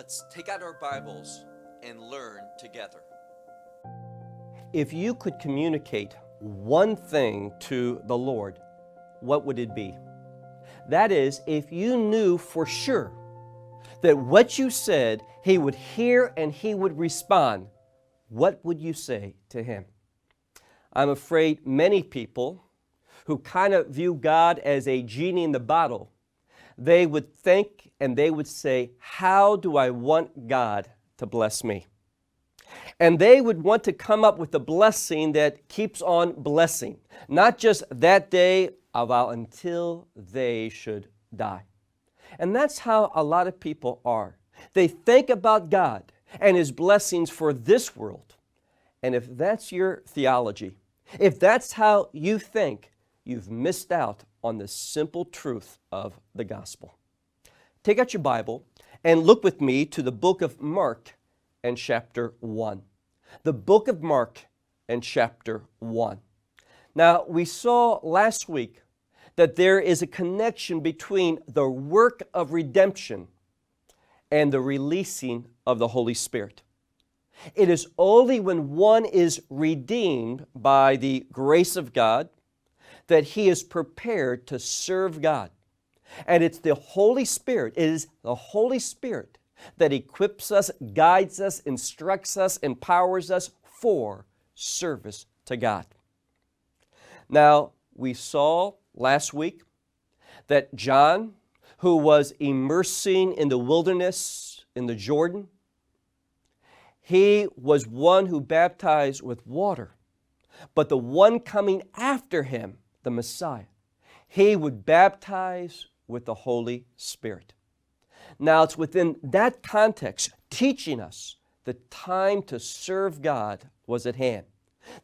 Let's take out our Bibles and learn together. If you could communicate one thing to the Lord, what would it be? That is, if you knew for sure that what you said, He would hear and He would respond, what would you say to Him? I'm afraid many people who kind of view God as a genie in the bottle, they would think and they would say, how do I want God to bless me? And they would want to come up with a blessing that keeps on blessing, not just that day, until they should die. And that's how a lot of people are. They think about God and His blessings for this world. And if that's your theology, if that's how you think, you've missed out on the simple truth of the gospel. Take out your Bible and look with me to the book of Mark and chapter 1. The book of Mark and chapter 1. Now, we saw last week that there is a connection between the work of redemption and the releasing of the Holy Spirit. It is only when one is redeemed by the grace of God that he is prepared to serve God. And it's the Holy Spirit, it is the Holy Spirit that equips us, guides us, instructs us, empowers us for service to God. Now, we saw last week that John, who was immersing in the wilderness in the Jordan, he was one who baptized with water. But the one coming after him, the Messiah, he would baptize with the Holy Spirit. Now, it's within that context, teaching us the time to serve God was at hand,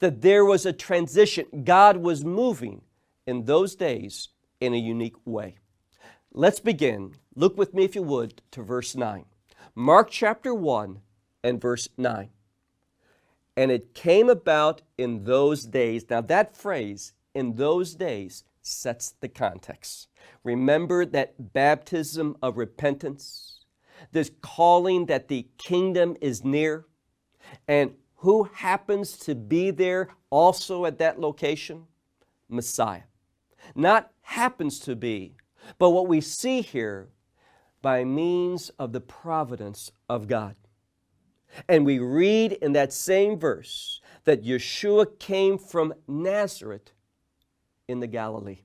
that there was a transition. God was moving in those days in a unique way. Let's begin. Look with me, if you would, to verse 9. Mark chapter 1 and verse 9. And it came about in those days. Now, that phrase, in those days, sets the context. Remember that baptism of repentance, this calling that the kingdom is near, and who happens to be there also at that location? Messiah. Not happens to be, but what we see here by means of the providence of God. And we read in that same verse that Yeshua came from Nazareth in the Galilee.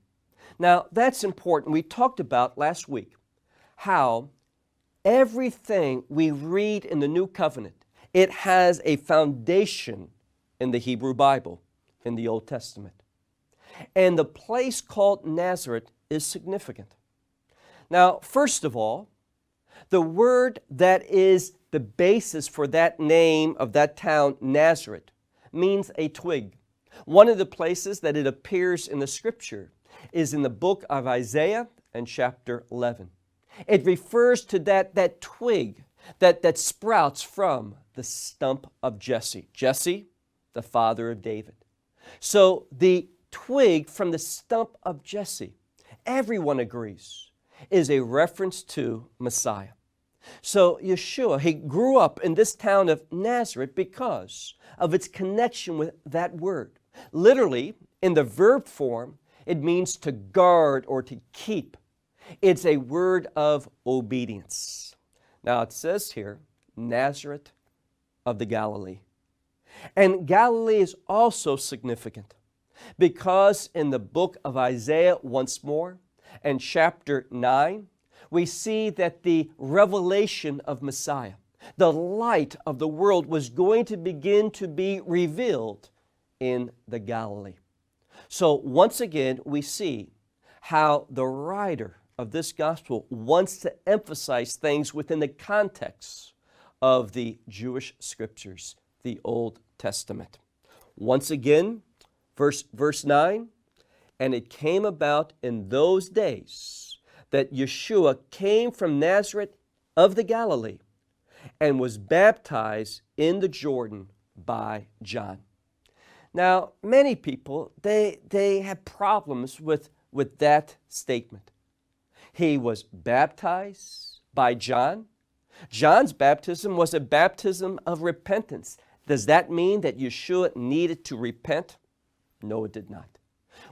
Now, that's important. We talked about last week how everything we read in the New Covenant, it has a foundation in the Hebrew Bible, in the Old Testament. And the place called Nazareth is significant. Now, first of all, the word that is the basis for that name of that town, Nazareth, means a twig. One of the places that it appears in the Scripture is in the book of Isaiah and chapter 11. It refers to that twig that sprouts from the stump of Jesse. Jesse, the father of David. So the twig from the stump of Jesse, everyone agrees, is a reference to Messiah. So Yeshua, he grew up in this town of Nazareth because of its connection with that word. Literally, in the verb form, it means to guard or to keep. It's a word of obedience. Now it says here, Nazareth of the Galilee. And Galilee is also significant because in the book of Isaiah once more and chapter 9, we see that the revelation of Messiah, the light of the world, was going to begin to be revealed in the Galilee. So once again, we see how the writer of this gospel wants to emphasize things within the context of the Jewish scriptures, the Old Testament. Once again, verse 9, and it came about in those days that Yeshua came from Nazareth of the Galilee and was baptized in the Jordan by John. Now, many people, they have problems with that statement. He was baptized by John. John's baptism was a baptism of repentance. Does that mean that Yeshua needed to repent? No, it did not.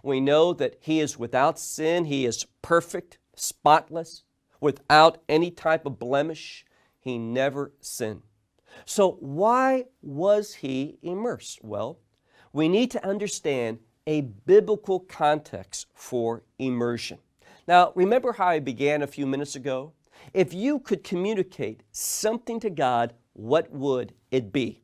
We know that He is without sin. He is perfect, spotless, without any type of blemish. He never sinned. So why was He immersed? Well, we need to understand a biblical context for immersion. Now, remember how I began a few minutes ago? If you could communicate something to God, what would it be?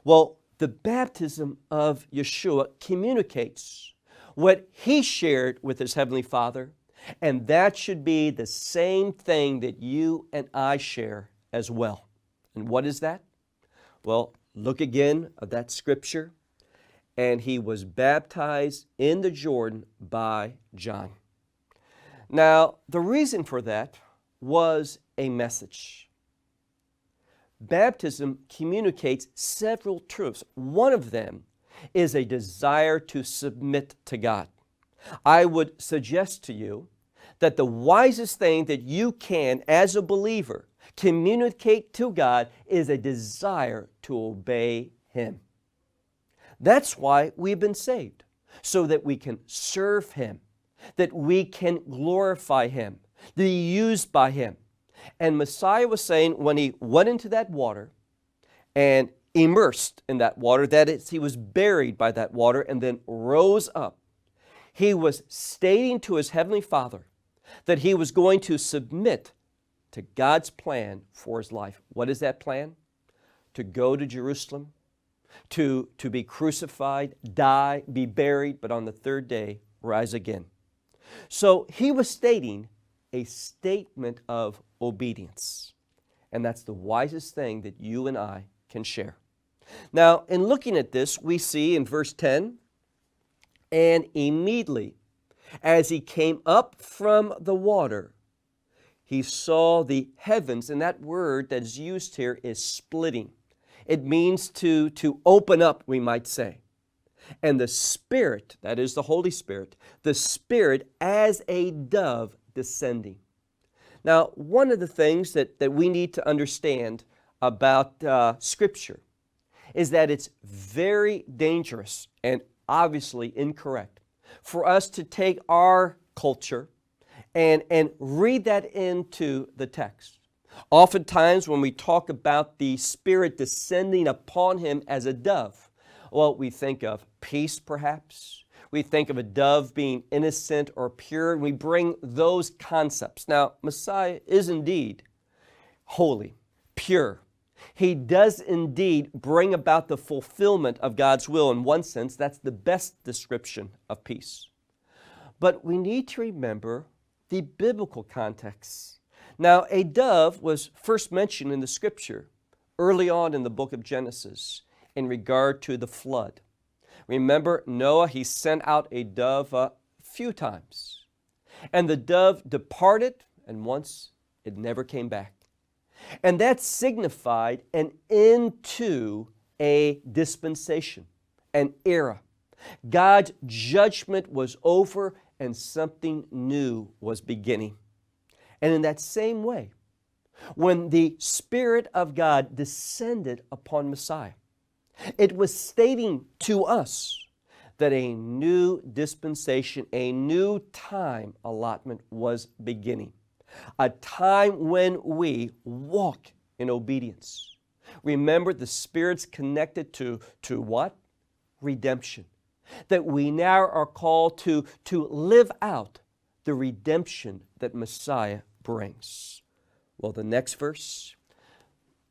Well, the baptism of Yeshua communicates what He shared with His Heavenly Father, and that should be the same thing that you and I share as well. And what is that? Well, look again at that scripture. And He was baptized in the Jordan by John. Now, the reason for that was a message. Baptism communicates several truths. One of them is a desire to submit to God. I would suggest to you that the wisest thing that you can, as a believer, communicate to God is a desire to obey Him. That's why we've been saved, so that we can serve Him, that we can glorify Him, to be used by Him. And Messiah was saying when He went into that water and immersed in that water, that is, He was buried by that water and then rose up, He was stating to His Heavenly Father that He was going to submit to God's plan for His life. What is that plan? To go to Jerusalem, to be crucified, die, be buried, but on the third day rise again. So He was stating a statement of obedience. And that's the wisest thing that you and I can share. Now, in looking at this, we see in verse 10, and immediately as He came up from the water, He saw the heavens, and that word that is used here is splitting. It means to open up, we might say. And the Spirit, that is the Holy Spirit, the Spirit as a dove descending. Now, one of the things that we need to understand about Scripture is that it's very dangerous and obviously incorrect for us to take our culture and read that into the text. Oftentimes when we talk about the Spirit descending upon Him as a dove, well, we think of peace perhaps. We think of a dove being innocent or pure, and we bring those concepts. Now, Messiah is indeed holy, pure. He does indeed bring about the fulfillment of God's will. In one sense, that's the best description of peace. But we need to remember the biblical context. Now, a dove was first mentioned in the Scripture early on in the book of Genesis in regard to the flood. Remember Noah, he sent out a dove a few times. And the dove departed, and once it never came back. And that signified an end to a dispensation, an era. God's judgment was over and something new was beginning. And in that same way, when the Spirit of God descended upon Messiah, it was stating to us that a new dispensation, a new time allotment was beginning. A time when we walk in obedience. Remember, the Spirit's connected to what? Redemption. That we now are called to live out the redemption that Messiah brings. Well, the next verse,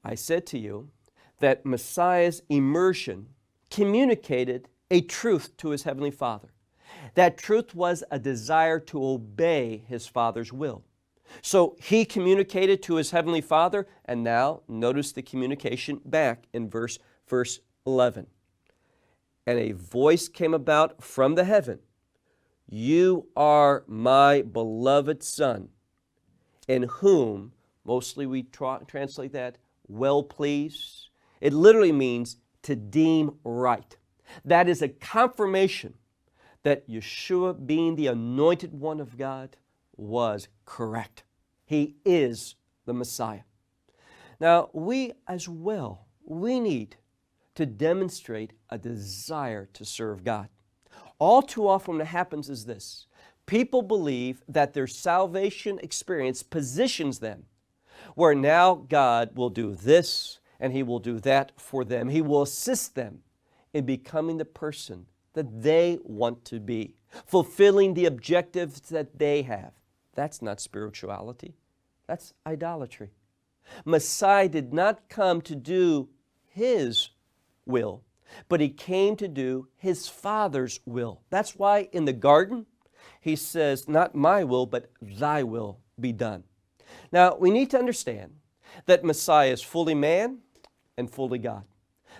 I said to you that Messiah's immersion communicated a truth to His Heavenly Father. That truth was a desire to obey His Father's will. So He communicated to His Heavenly Father, and now notice the communication back in verse 11. And a voice came about from the heaven, "You are my beloved Son, in whom," mostly we translate that, "well pleased." It literally means to deem right. That is a confirmation that Yeshua, being the anointed one of God, was correct. He is the Messiah. Now, we as well, we need to demonstrate a desire to serve God. All too often what happens is this. People believe that their salvation experience positions them where now God will do this and He will do that for them. He will assist them in becoming the person that they want to be, fulfilling the objectives that they have. That's not spirituality. That's idolatry. Messiah did not come to do His will, but He came to do His Father's will. That's why in the garden, He says, not my will, but thy will be done. Now, we need to understand that Messiah is fully man and fully God.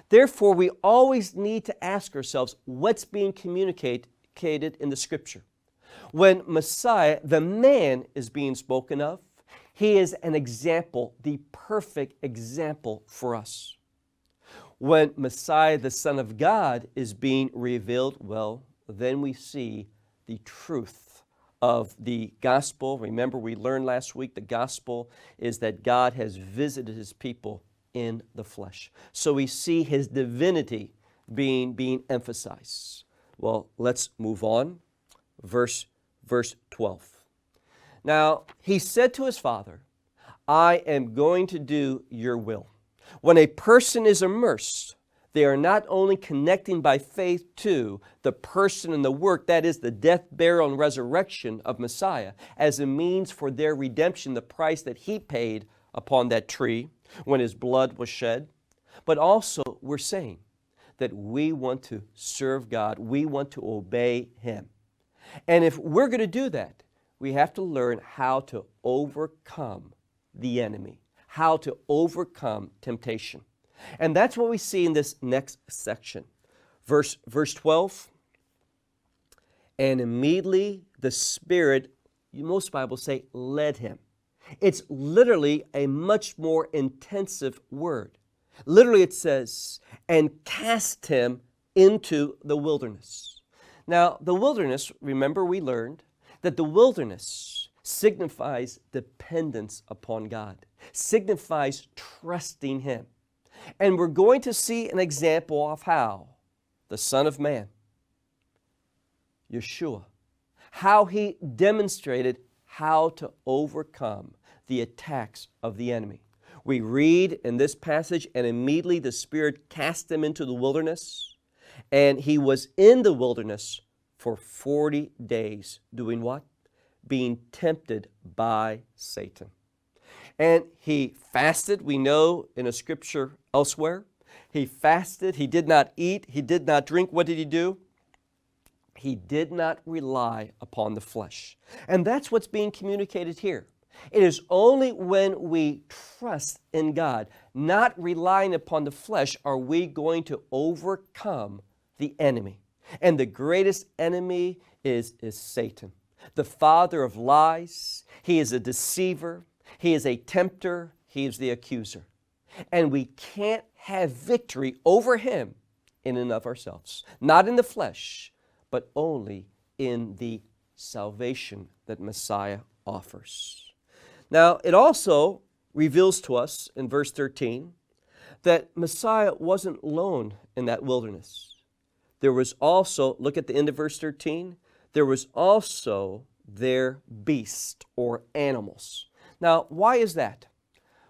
Therefore, we always need to ask ourselves what's being communicated in the Scripture. When Messiah, the man, is being spoken of, He is an example, the perfect example for us. When Messiah, the Son of God, is being revealed, well, then we see the truth of the gospel. Remember, we learned last week the gospel is that God has visited His people in the flesh. So we see His divinity being emphasized. Well, let's move on. Verse 12. Now, He said to His Father, I am going to do your will. When a person is immersed, they are not only connecting by faith to the person and the work, that is the death, burial, and resurrection of Messiah, as a means for their redemption, the price that He paid upon that tree when His blood was shed, but also we're saying that we want to serve God, we want to obey Him. And if we're going to do that, we have to learn how to overcome the enemy, how to overcome temptation. And that's what we see in this next section. Verse 12, and immediately the Spirit, most Bibles say, led Him. It's literally a much more intensive word. Literally it says, and cast Him into the wilderness. Now, the wilderness, remember we learned that the wilderness signifies dependence upon God, signifies trusting Him. And we're going to see an example of how the Son of Man, Yeshua, how He demonstrated how to overcome the attacks of the enemy. We read in this passage, and immediately the Spirit cast Him into the wilderness, and He was in the wilderness for 40 days. Doing what? Being tempted by Satan. And He fasted. We know in a scripture elsewhere, He fasted. He did not eat. He did not drink. What did He do? He did not rely upon the flesh. And that's what's being communicated here. It is only when we trust in God, not relying upon the flesh, are we going to overcome the enemy. And the greatest enemy is Satan, the father of lies. He is a deceiver. He is a tempter. He is the accuser. And we can't have victory over him in and of ourselves, not in the flesh, but only in the salvation that Messiah offers. Now, it also reveals to us in verse 13 that Messiah wasn't alone in that wilderness. There was also, look at the end of verse 13, there was also their beast or animals. Now, why is that?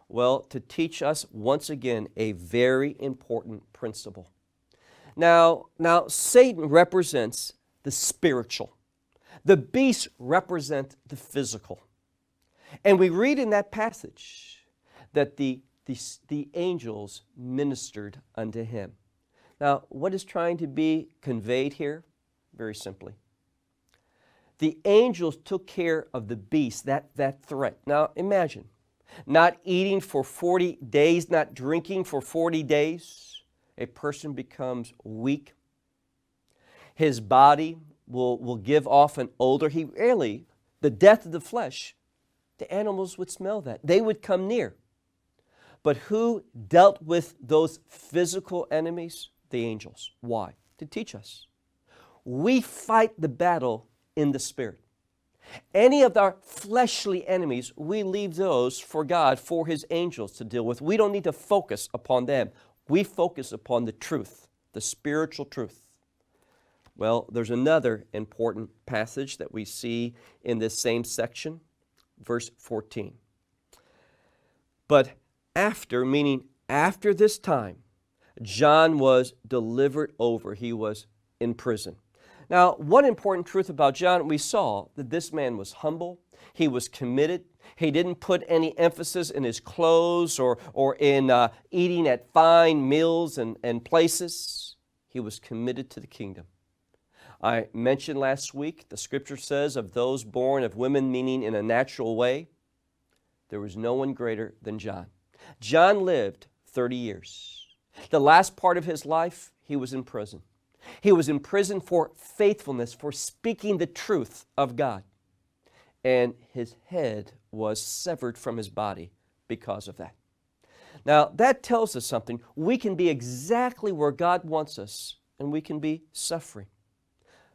Well, to teach us once again a very important principle. Now Satan represents the spiritual. The beasts represent the physical. And we read in that passage that the angels ministered unto him. Now, what is trying to be conveyed here? Very simply. The angels took care of the beast, that threat. Now, imagine, not eating for 40 days, not drinking for 40 days. A person becomes weak. His body will give off an odor. The death of the flesh, the animals would smell that. They would come near. But who dealt with those physical enemies? The angels. Why? To teach us. We fight the battle in the Spirit. Any of our fleshly enemies, we leave those for God, for His angels to deal with. We don't need to focus upon them. We focus upon the truth, the spiritual truth. Well, there's another important passage that we see in this same section, verse 14. But after, meaning after this time, John was delivered over. He was in prison. Now, one important truth about John, we saw that this man was humble. He was committed. He didn't put any emphasis in his clothes or in eating at fine meals and places. He was committed to the kingdom. I mentioned last week, the scripture says of those born of women, meaning in a natural way, there was no one greater than John. John lived 30 years. The last part of his life, he was in prison. He was in prison for faithfulness, for speaking the truth of God. And his head was severed from his body because of that. Now, that tells us something. We can be exactly where God wants us, and we can be suffering.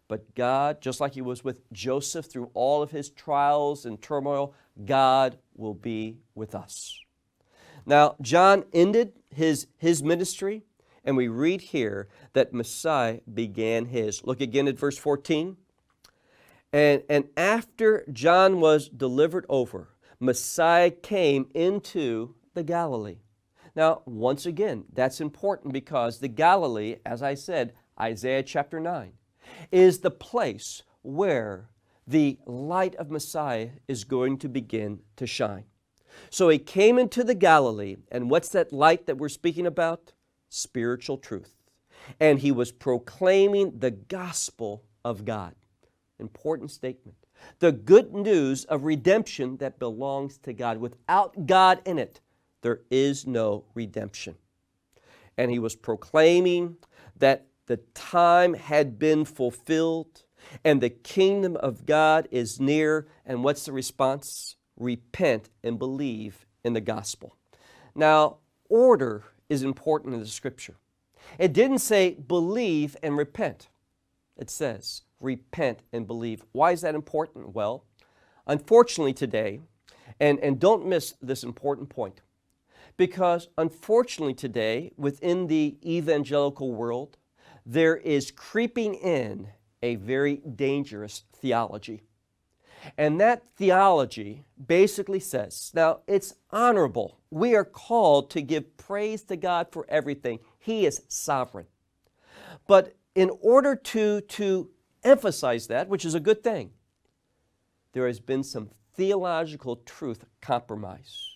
But God, just like He was with Joseph through all of his trials and turmoil, God will be with us. Now, John ended his ministry, and we read here that Messiah began his. Look again at verse 14. And after John was delivered over, Messiah came into the Galilee. Now, once again, that's important because the Galilee, as I said, Isaiah chapter 9, is the place where the light of Messiah is going to begin to shine. So He came into the Galilee, and what's that light that we're speaking about? Spiritual truth. And He was proclaiming the gospel of God. Important statement. The good news of redemption that belongs to God. Without God in it, there is no redemption. And He was proclaiming that the time had been fulfilled and the kingdom of God is near. And what's the response? Repent and believe in the gospel. Now, order is important in the scripture. It didn't say believe and repent. It says repent and believe. Why is that important? Well, unfortunately today, and don't miss this important point, because unfortunately today, within the evangelical world, there is creeping in a very dangerous theology. And that theology basically says, now it's honorable. We are called to give praise to God for everything. He is sovereign. But in order to emphasize that, which is a good thing, there has been some theological truth compromise.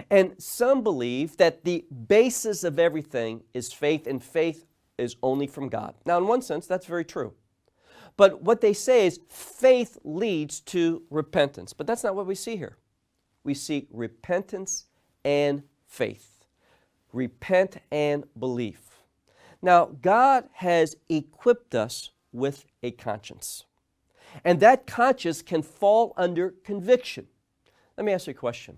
And some believe that the basis of everything is faith, and faith is only from God. Now, in one sense, that's very true. But what they say is faith leads to repentance. But that's not what we see here. We see repentance and faith. Repent and believe. Now, God has equipped us with a conscience. And that conscience can fall under conviction. Let me ask you a question.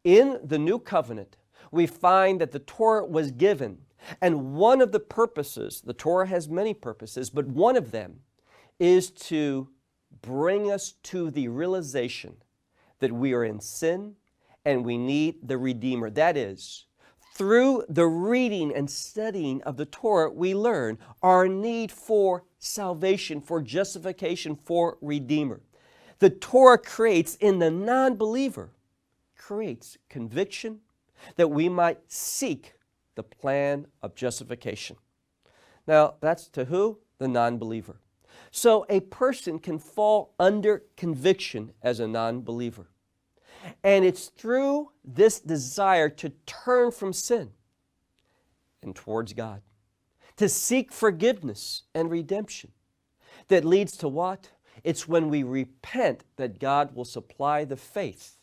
In the New Covenant, we find that the Torah was given. And one of the purposes, the Torah has many purposes, but one of them is to bring us to the realization that we are in sin and we need the Redeemer. That is, through the reading and studying of the Torah, we learn our need for salvation, for justification, for Redeemer. The Torah creates in the non-believer, creates conviction that we might seek the plan of justification. Now, that's to who? The non-believer. So a person can fall under conviction as a non-believer. And it's through this desire to turn from sin and towards God, to seek forgiveness and redemption, that leads to what? It's when we repent that God will supply the faith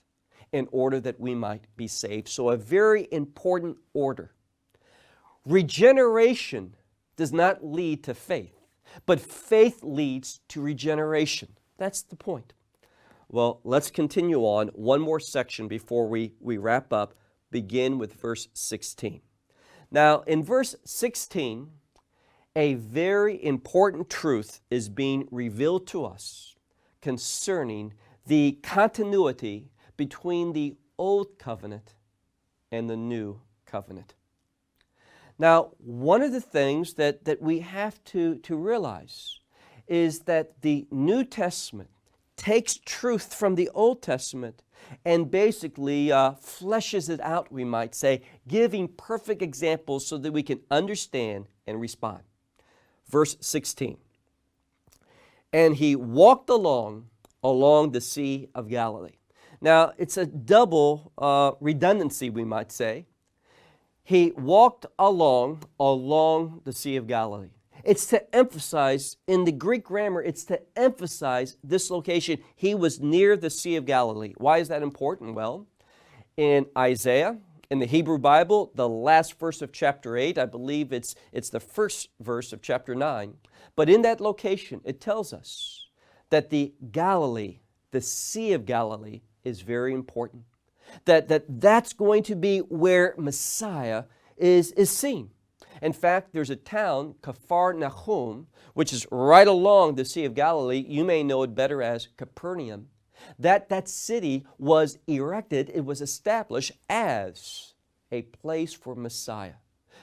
in order that we might be saved. So a very important order. Regeneration does not lead to faith, but faith leads to regeneration. That's the point. Well, let's continue on. One more section before we wrap up. Begin with verse 16. Now, in verse 16, a very important truth is being revealed to us concerning the continuity between the Old Covenant and the New Covenant. Now, one of the things that we have to realize is that the New Testament takes truth from the Old Testament and basically fleshes it out, we might say, giving perfect examples so that we can understand and respond. Verse 16, and he walked along the Sea of Galilee. Now, it's a double redundancy, we might say. He walked along the Sea of Galilee. It's to emphasize, in the Greek grammar, it's to emphasize this location. He was near the Sea of Galilee. Why is that important? Well, in Isaiah, in the Hebrew Bible, the last verse of chapter 8, I believe it's the first verse of chapter 9. But in that location, it tells us that the Galilee, the Sea of Galilee, is very important. That's going to be where Messiah is seen. In fact, there's a town, Capharnaum, which is right along the Sea of Galilee. You may know it better as Capernaum. That city was erected, it was established as a place for Messiah,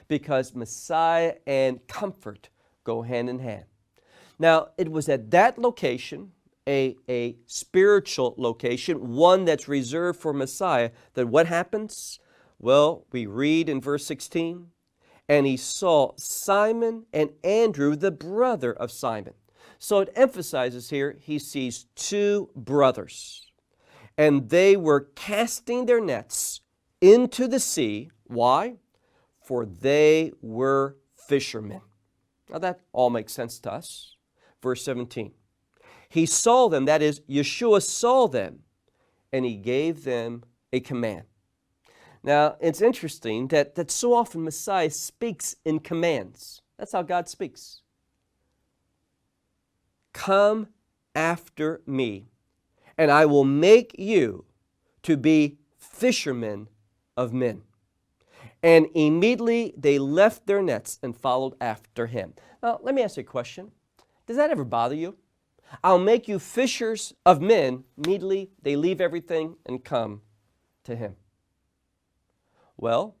because Messiah and comfort go hand in hand. Now, it was at that location, a spiritual location, one that's reserved for Messiah, that what happens? Well, we read in verse 16, and he saw Simon and Andrew, the brother of Simon. So it emphasizes here, he sees two brothers, and they were casting their nets into the sea. Why? For they were fishermen. Now that all makes sense to us. Verse 17. He saw them, that is, Yeshua saw them, and he gave them a command. Now, it's interesting that so often Messiah speaks in commands. That's how God speaks. Come after me, and I will make you to be fishermen of men. And immediately they left their nets and followed after him. Now, let me ask you a question. Does that ever bother you? I'll make you fishers of men. Immediately they leave everything and come to him. Well,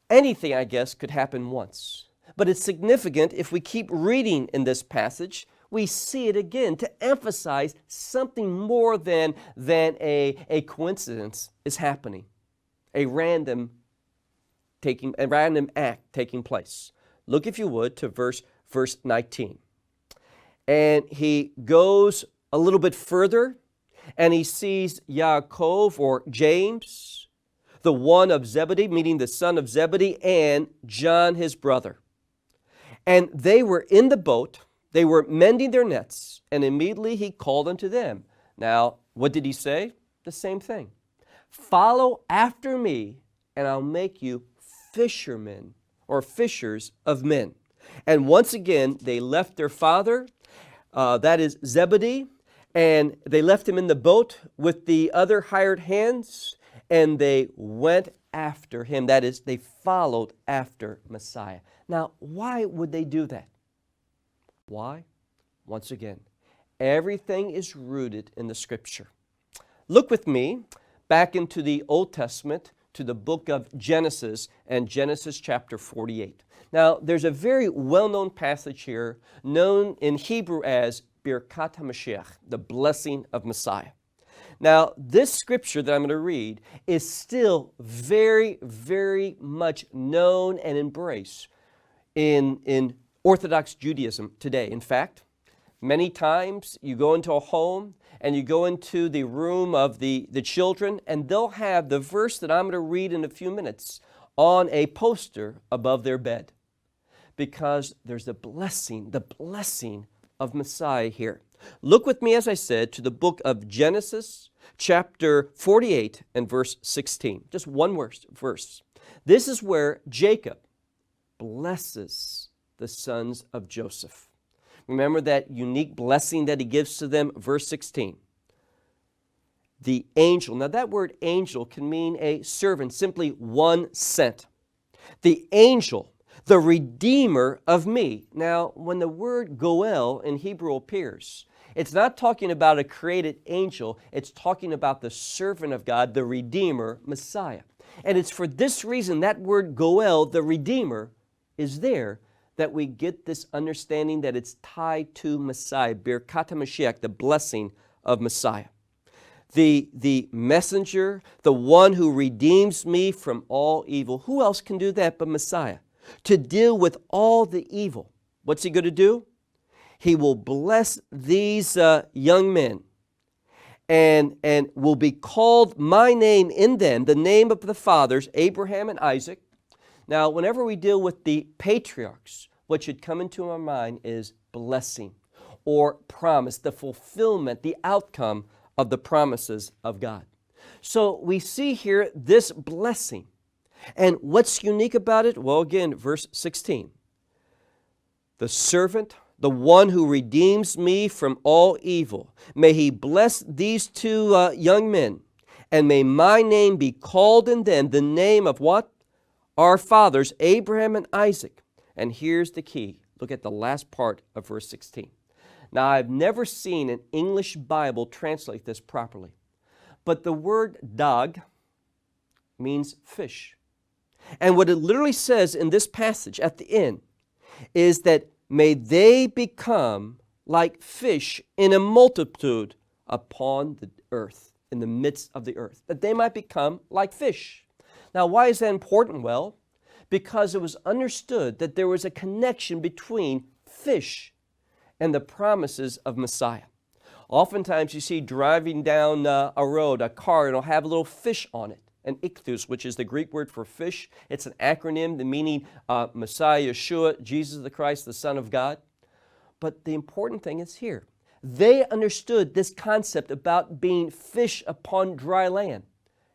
anything, I guess, could happen once. But it's significant if we keep reading in this passage, we see it again to emphasize something more than a coincidence is happening. A random act taking place. Look, if you would, to verse 19. And he goes a little bit further, and he sees Yaakov, or James, the one of Zebedee, meaning the son of Zebedee, and John his brother. And they were in the boat, they were mending their nets, and immediately he called unto them. Now, what did he say? The same thing. Follow after me, and I'll make you fishermen, or fishers of men. And once again, they left their father, that is Zebedee, and they left him in the boat with the other hired hands, and they went after him. That is, they followed after Messiah. Now, why would they do that? Why? Once again, everything is rooted in the Scripture. Look with me back into the Old Testament, to the book of Genesis, and Genesis chapter 48. Now, there's a very well-known passage here, known in Hebrew as Birkat HaMashiach, the blessing of Messiah. Now, this scripture that I'm going to read is still very, very much known and embraced in Orthodox Judaism today. In fact, many times you go into a home and you go into the room of the children, and they'll have the verse that I'm going to read in a few minutes on a poster above their bed, because there's the blessing of Messiah here. Look with me, as I said, to the book of Genesis, chapter 48 and verse 16. Just one verse. This is where Jacob blesses the sons of Joseph. Remember that unique blessing that he gives to them? Verse 16. The angel. Now that word angel can mean a servant, simply one sent. The angel, the redeemer of me. Now, when the word goel in Hebrew appears, It's not talking about a created angel. It's talking about the servant of God, the Redeemer, Messiah. And it's for this reason that word Goel, the Redeemer, is there, that we get this understanding that it's tied to Messiah, Birkat HaMashiach, the blessing of Messiah. The messenger, the one who redeems me from all evil. Who else can do that but Messiah? To deal with all the evil. What's he going to do? He will bless these young men and will be called my name in them, the name of the fathers, Abraham and Isaac. Now, whenever we deal with the patriarchs, what should come into our mind is blessing or promise, the fulfillment, the outcome of the promises of God. So we see here this blessing. And what's unique about it? Well, again, verse 16. The servant, the one who redeems me from all evil, may he bless these two young men, and may my name be called in them, the name of what? Our fathers, Abraham and Isaac. And here's the key. Look at the last part of verse 16. Now, I've never seen an English Bible translate this properly, but the word dag means fish. And what it literally says in this passage at the end is that may they become like fish in a multitude upon the earth, in the midst of the earth, that they might become like fish. Now, why is that important? Well, because it was understood that there was a connection between fish and the promises of Messiah. Oftentimes you see driving down a road, a car, and it'll have a little fish on it, an ichthus, which is the Greek word for fish. It's an acronym, the meaning Messiah, Yeshua, Jesus the Christ, the Son of God. But the important thing is here. They understood this concept about being fish upon dry land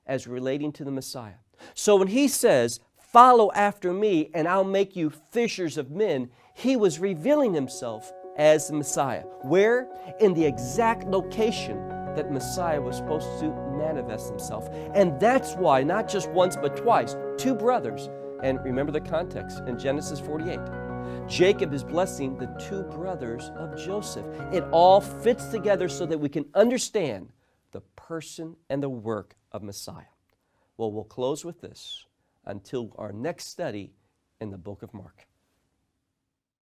as relating to the Messiah. So when he says, follow after me and I'll make you fishers of men, he was revealing himself as the Messiah. Where? In the exact location that Messiah was supposed to manifest himself. And that's why, not just once but twice, two brothers. And remember the context in Genesis 48. Jacob is blessing the two brothers of Joseph. It all fits together so that we can understand the person and the work of Messiah. Well, we'll close with this until our next study in the book of Mark.